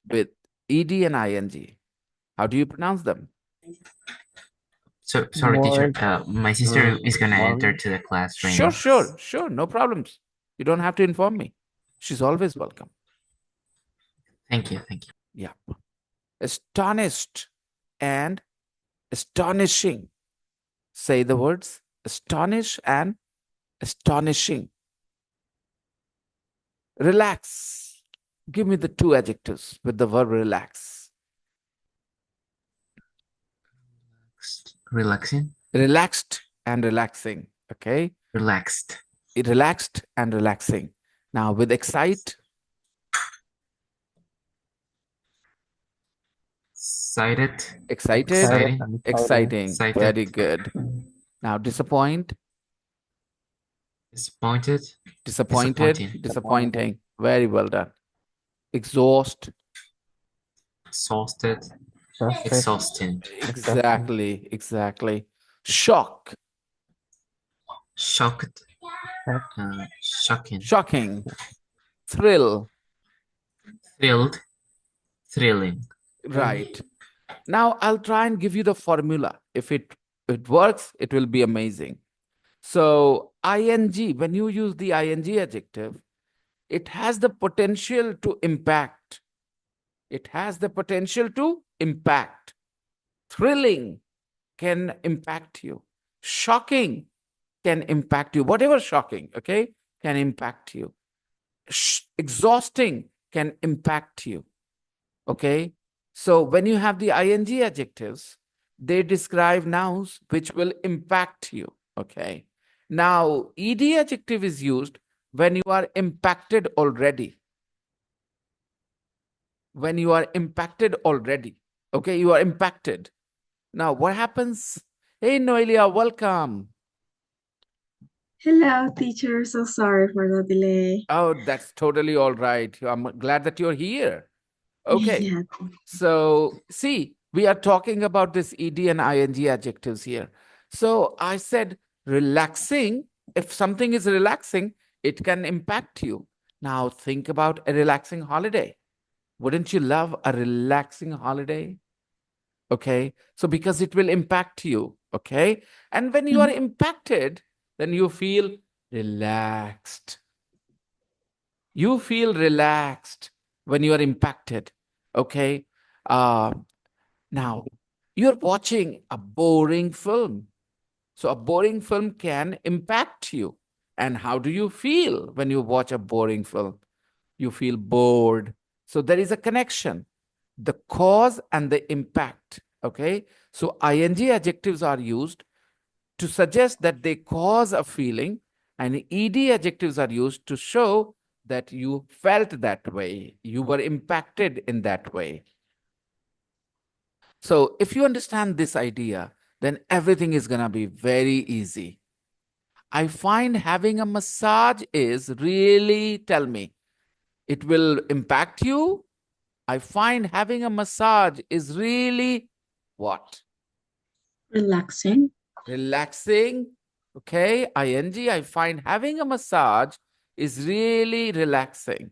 with ed and ing. How do you pronounce them? So sorry, teacher. Bored, My sister is gonna enter boring. to the class right Sure, now. sure, sure. No problems. You don't have to inform me. She's always welcome. Thank you, thank you. Yeah. Astonished and astonishing. Say the words. Astonish and astonishing. Relax. Give me the two adjectives with the verb relax. Relaxing. Relaxed and relaxing. Okay. Relaxed. Relaxed and relaxing. Now with excite. Excited. Excited. Excited Exciting. and Exciting. Excited. Very good. Now disappoint. Disappointed. Disappointed. Disappointing. Disappointing. Very well done. Exhaust. Exhausted. exhausted. Exhausting. Exactly. Exactly. Shock. Shocked. Shock. Shocking. Shocking. Thrill. Thrilled. Thrilling. Right. Now I'll try and give you the formula. If it works, it will be amazing. So ing, when you use the ing adjective, it has the potential to impact. It has the potential to impact. Thrilling can impact you. Shocking can impact you. Whatever shocking, okay, can impact you. Exhausting can impact you. Okay. So when you have the ing adjectives, they describe nouns which will impact you. Okay. Now, ed adjective is used when you are impacted already. When you are impacted already. Okay. You are impacted. Now, what happens? Hey, Noelia, welcome. Hello, teacher. So sorry for the delay. Oh, that's totally all right. I'm glad that you're here. Okay. Yeah. So, see, we are talking about this ed and ing adjectives here. So, I said relaxing. If something is relaxing, it can impact you. Now, think about a relaxing holiday. Wouldn't you love a relaxing holiday? Okay. So, because it will impact you. Okay. And when you are impacted, then you feel relaxed. You feel relaxed when you are impacted. Okay. Now, you're watching a boring film. So, a boring film can impact you. And how do you feel when you watch a boring film? You feel bored. So, there is a connection, the cause and the impact. Okay. So, ing adjectives are used to suggest that they cause a feeling, and ed adjectives are used to show that you felt that way, you were impacted in that way. So if you understand this idea, then everything is going to be very easy. I find having a massage is really, tell me, it will impact you. I find having a massage is really what? Relaxing. Relaxing. Okay, ing, I find having a massage is really relaxing.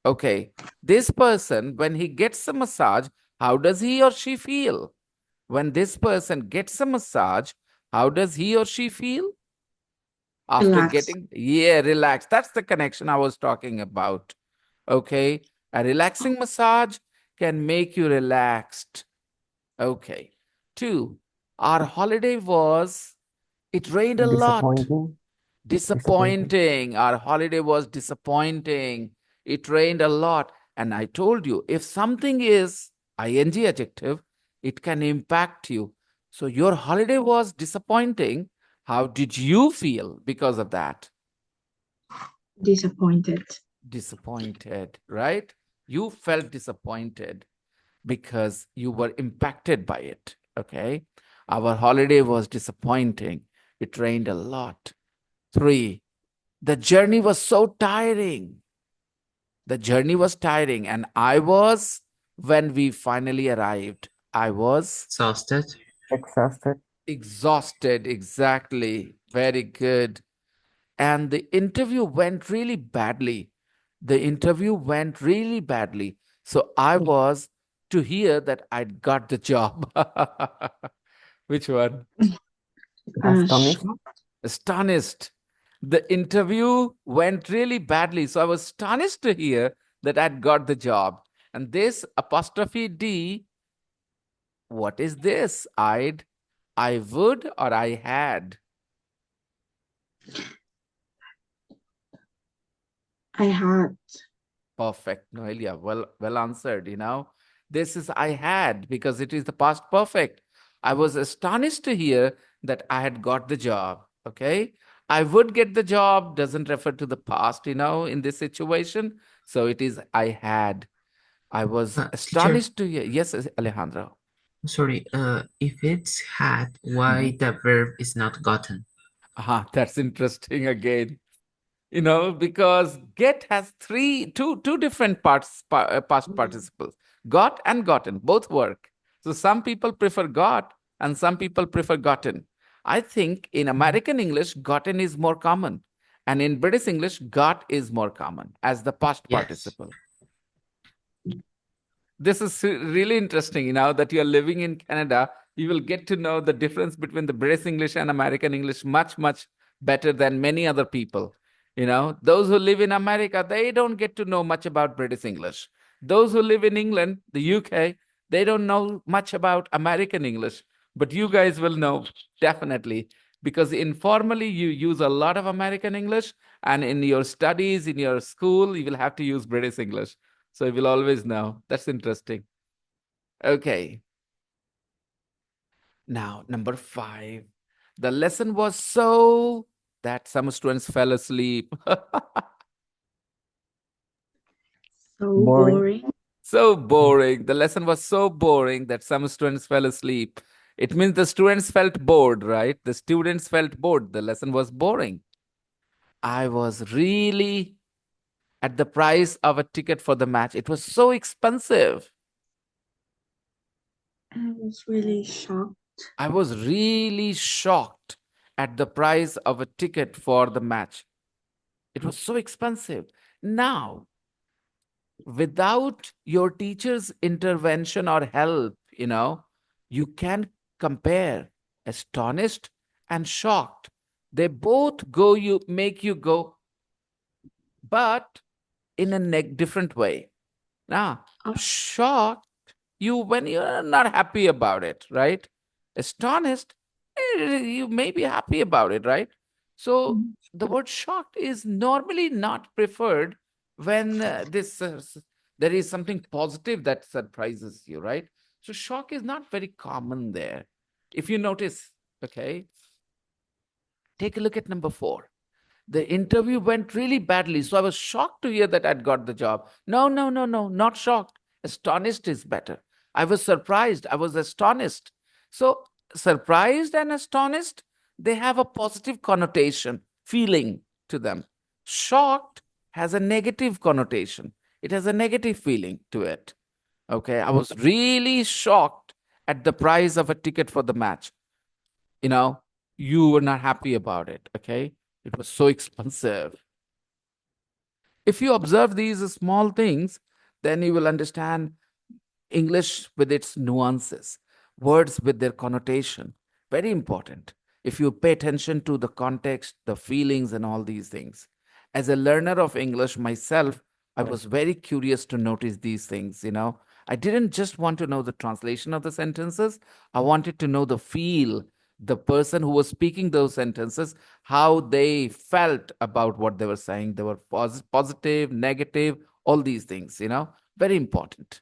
Okay, this person, when he gets a massage, how does he or she feel? When this person gets a massage, how does he or she feel? After Relax. getting, yeah, relaxed. That's the connection I was talking about. Okay, a relaxing massage can make you relaxed. Okay. Two, our holiday was, it rained a lot. Disappointing. Disappointing. Disappointing. Our holiday was disappointing. It rained a lot. And I told you, if something is ing adjective, it can impact you. So your holiday was disappointing. How did you feel because of that? Disappointed. Disappointed, right? You felt disappointed because you were impacted by it. Okay. Our holiday was disappointing. It rained a lot. Three, the journey was so tiring. The journey was tiring. And I was, when we finally arrived, I was Exhausted. Exhausted. exhausted. Exactly. Very good. And the interview went really badly. The interview went really badly. So I was to hear that I'd got the job. Which one? Astonished. Shocked. Astonished. The interview went really badly. So I was astonished to hear that I'd got the job. And this apostrophe D, what is this? I would, or I had? I had. Perfect, Noelia. Well answered. This is I had because it is the past perfect. I was astonished to hear that I had got the job. Okay. I would get the job doesn't refer to the past, in this situation. So it is I had. I was Teacher, astonished to hear. Yes, Alejandro. sorry, if it's had, Mhm. why the verb is not gotten? That's interesting again. Because get has two different past participles. Got and gotten both work. So some people prefer got and some people prefer gotten. I think in American English, gotten is more common. And in British English, got is more common as the past Yes. participle. This is really interesting. That you're living in Canada, you will get to know the difference between the British English and American English much, much better than many other people. Those who live in America, they don't get to know much about British English. Those who live in England, the UK, they don't know much about American English. But you guys will know definitely because informally you use a lot of American English, and in your studies, in your school, you will have to use British English. So you will always know. That's interesting. Okay. Now, number 5. The lesson was so that some students fell asleep. So Boring. boring. So boring. The lesson was so boring that some students fell asleep. It means the students felt bored, right? The students felt bored. The lesson was boring. I was really at the price of a ticket for the match. It was so expensive. I was really shocked. I was really shocked at the price of a ticket for the match. It was so expensive. Now, without your teacher's intervention or help, you can compare astonished and shocked. They both make you go, but in a different way. Now, Oh, shocked you when you're not happy about it, right? Astonished, you may be happy about it, right? So mm, the word shocked is normally not preferred when there is something positive that surprises you, right? So shock is not very common there. If you notice, okay, take a look at number 4. The interview went really badly. So I was shocked to hear that I'd got the job. No, no, no, no, not shocked. Astonished is better. I was surprised. I was astonished. So surprised and astonished, they have a positive connotation, feeling to them. Shocked has a negative connotation. It has a negative feeling to it. Okay. I was really shocked at the price of a ticket for the match. You know, you were not happy about it. Okay. It was so expensive. If you observe these small things, then you will understand English with its nuances, words with their connotation. Very important. If you pay attention to the context, the feelings, and all these things. As a learner of English myself, I was very curious to notice these things. I didn't just want to know the translation of the sentences, I wanted to know the feel, the person who was speaking those sentences, how they felt about what they were saying. They were positive, negative, all these things, very important.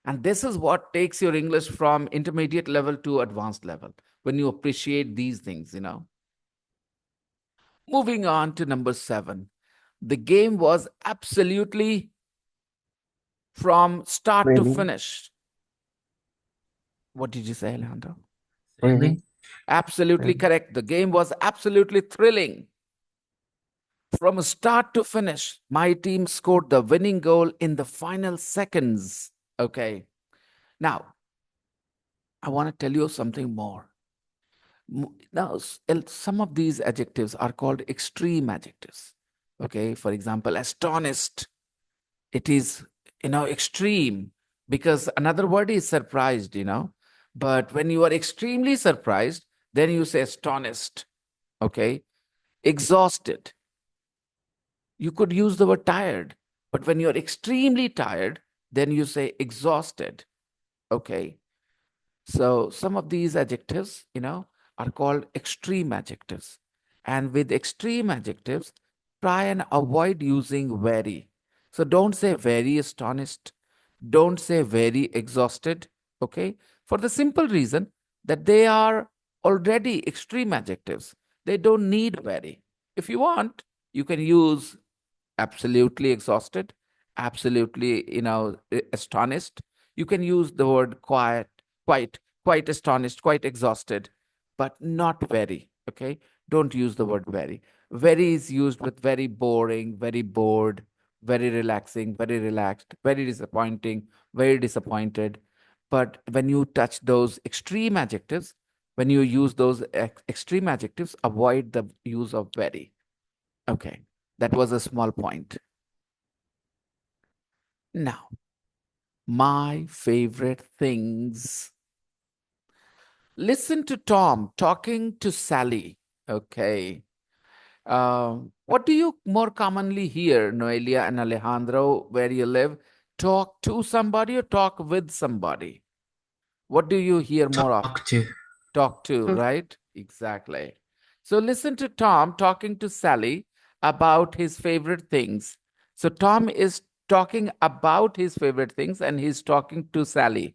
And this is what takes your English from intermediate level to advanced level when you appreciate these things. Moving on to number 7. The game was absolutely from start to Really. finish. What did you say, Alejandro? Really. Really? Absolutely Really. correct. The game was absolutely thrilling. From start to finish, my team scored the winning goal in the final seconds. Okay. Now, I want to tell you something more. Now, some of these adjectives are called extreme adjectives. Okay, for example, astonished. It is, extreme because another word is surprised. But when you are extremely surprised, then you say astonished. Okay, exhausted. You could use the word tired, but when you're extremely tired, then you say exhausted. Okay, so some of these adjectives, are called extreme adjectives. And with extreme adjectives, try and avoid using very. So don't say very astonished. Don't say very exhausted. Okay. For the simple reason that they are already extreme adjectives. They don't need very. If you want, you can use absolutely exhausted, absolutely, astonished. You can use the word quiet, quite astonished, quite exhausted, but not very. Okay. Don't use the word very. Very is used with very boring, very bored, very relaxing, very relaxed, very disappointing, very disappointed. But when you touch those extreme adjectives, when you use those extreme adjectives, avoid the use of very. Okay. That was a small point. Now, my favorite things. Listen to Tom talking to Sally. Okay. What do you more commonly hear, Noelia and Alejandro, where you live? Talk to somebody or talk with somebody? What do you hear more often? Talk to. Talk to, right? Exactly. So listen to Tom talking to Sally about his favorite things. So Tom is talking about his favorite things and he's talking to Sally.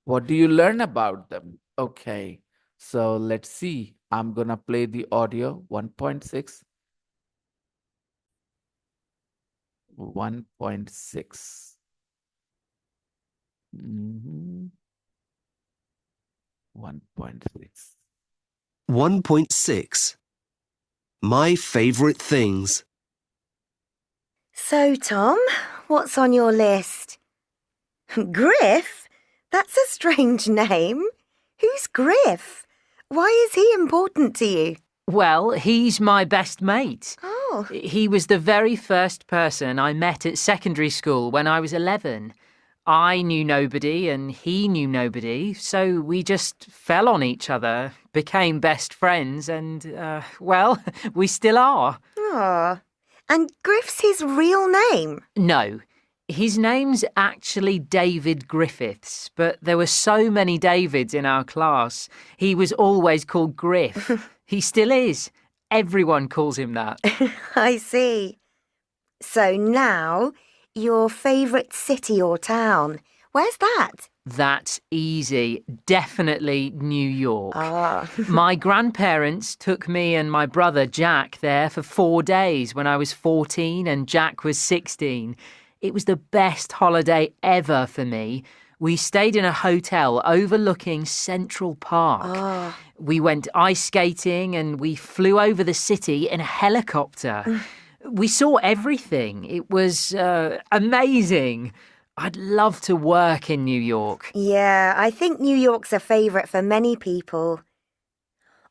What do you learn about them? Okay. So let's see. I'm going to play the audio 1.6. 1.6. 1.6. 1.6 My favorite things. So, Tom, what's on your list? Griff? That's a strange name. Who's Griff? Why is he important to you? Well, he's my best mate. Oh, He was the very first person I met at secondary school when I was 11. I knew nobody and he knew nobody, so we just fell on each other, became best friends, and, well, we still are. aw. And Griff's his real name? No, his name's actually David Griffiths, but there were so many Davids in our class. He was always called Griff. He still is. Everyone calls him that. I see. So now, your favourite city or town. Where's that? That's easy. Definitely New York. Ah. My grandparents took me and my brother Jack there for 4 days when I was 14 and Jack was 16. It was the best holiday ever for me. We stayed in a hotel overlooking Central Park. Ah. We went ice skating and we flew over the city in a helicopter. We saw everything. It was amazing. I'd love to work in New York. Yeah, I think New York's a favourite for many people.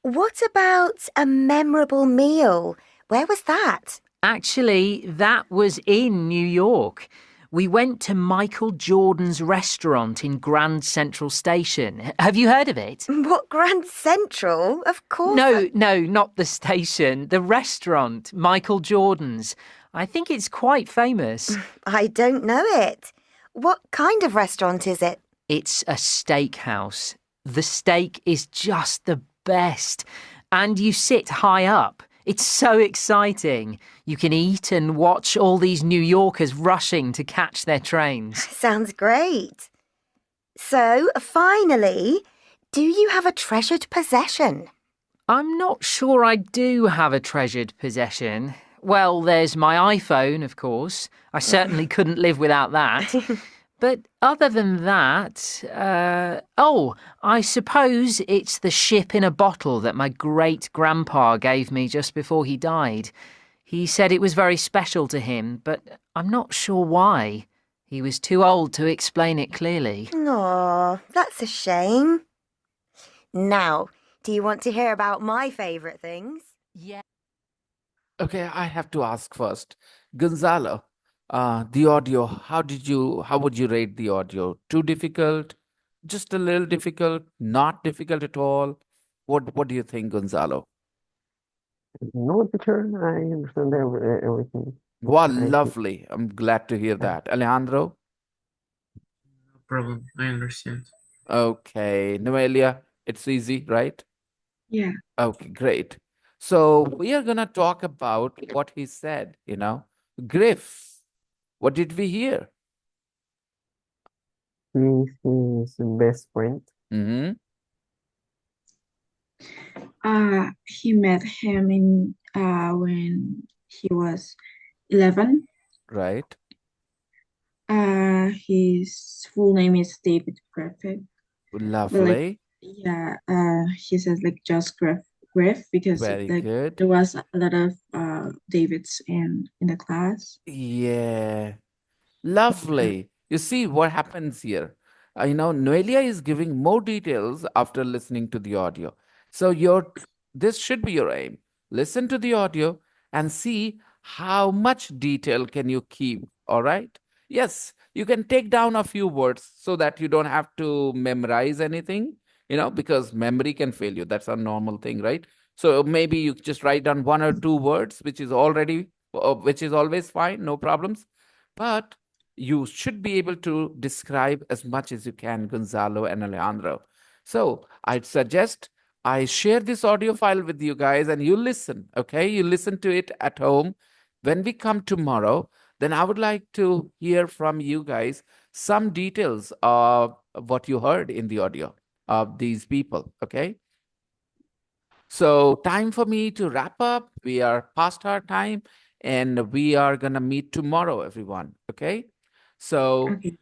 What about a memorable meal? Where was that? Actually, that was in New York. We went to Michael Jordan's restaurant in Grand Central Station. Have you heard of it? What, Grand Central? Of course. No, not the station. The restaurant, Michael Jordan's. I think it's quite famous. I don't know it. What kind of restaurant is it? It's a steakhouse. The steak is just the best. And you sit high up. It's so exciting. You can eat and watch all these New Yorkers rushing to catch their trains. Sounds great. So, finally, do you have a treasured possession? I'm not sure I do have a treasured possession. Well, there's my iPhone, of course. I certainly couldn't live without that. But other than that, I suppose it's the ship in a bottle that my great-grandpa gave me just before he died. He said it was very special to him, but I'm not sure why. He was too old to explain it clearly. Aw, that's a shame. Now, do you want to hear about my favourite things? Yeah. Okay, I have to ask first. Gonzalo, the audio, how would you rate the audio? Too difficult? Just a little difficult? Not difficult at all? What do you think, Gonzalo? No, teacher, I understand everything. Wow, I see. lovely. I'm glad to hear that. Alejandro? No problem. I understand. Okay. Noelia, it's easy, right? Yeah. Okay, great. So we are going to talk about what he said, Griff. What did we hear? He's his best friend. Mm-hmm. He met him in when he was 11. Right. His full name is David Griffith. But like, Lovely. yeah, he says like just Griff because Very like good. there was a lot of Davids in the class. Yeah. Lovely. You see what happens here. Noelia is giving more details after listening to the audio. So this should be your aim. Listen to the audio and see how much detail can you keep. All right. Yes, you can take down a few words so that you don't have to memorize anything, because memory can fail you. That's a normal thing, right? So maybe you just write down one or two words, which is always fine, no problems. But you should be able to describe as much as you can, Gonzalo and Alejandro. So I'd suggest I share this audio file with you guys and you listen, okay? You listen to it at home. When we come tomorrow, then I would like to hear from you guys some details of what you heard in the audio of these people, okay? So, time for me to wrap up. We are past our time and we are going to meet tomorrow, everyone. Okay. So, Okay.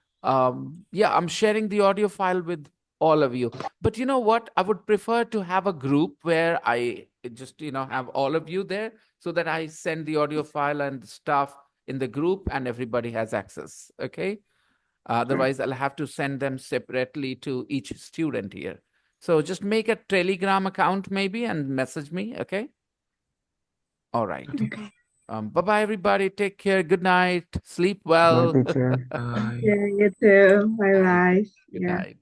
yeah, I'm sharing the audio file with all of you. But you know what? I would prefer to have a group where I just, have all of you there so that I send the audio file and stuff in the group and everybody has access. Okay. Otherwise, I'll have to send them separately to each student here. So just make a Telegram account maybe and message me. Okay. All right. Okay. Bye-bye, everybody. Take care. Good night. Sleep My well. teacher. Bye. Yeah, you too. Bye Night. bye. Good Yeah. night.